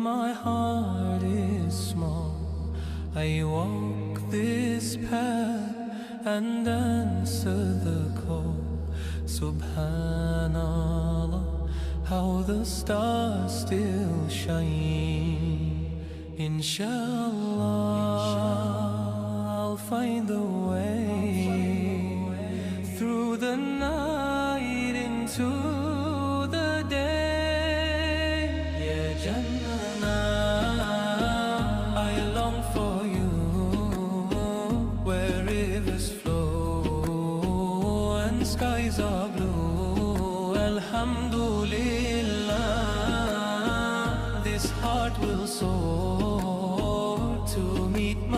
my heart is small, I walk this path and answer the call. Subhanallah, how the stars still shine. Inshallah, I'll find the way through the night into the day. Yeah, Jannah, I long for you, where rivers flow and skies are blue. Alhamdulillah, this heart will soar to meet my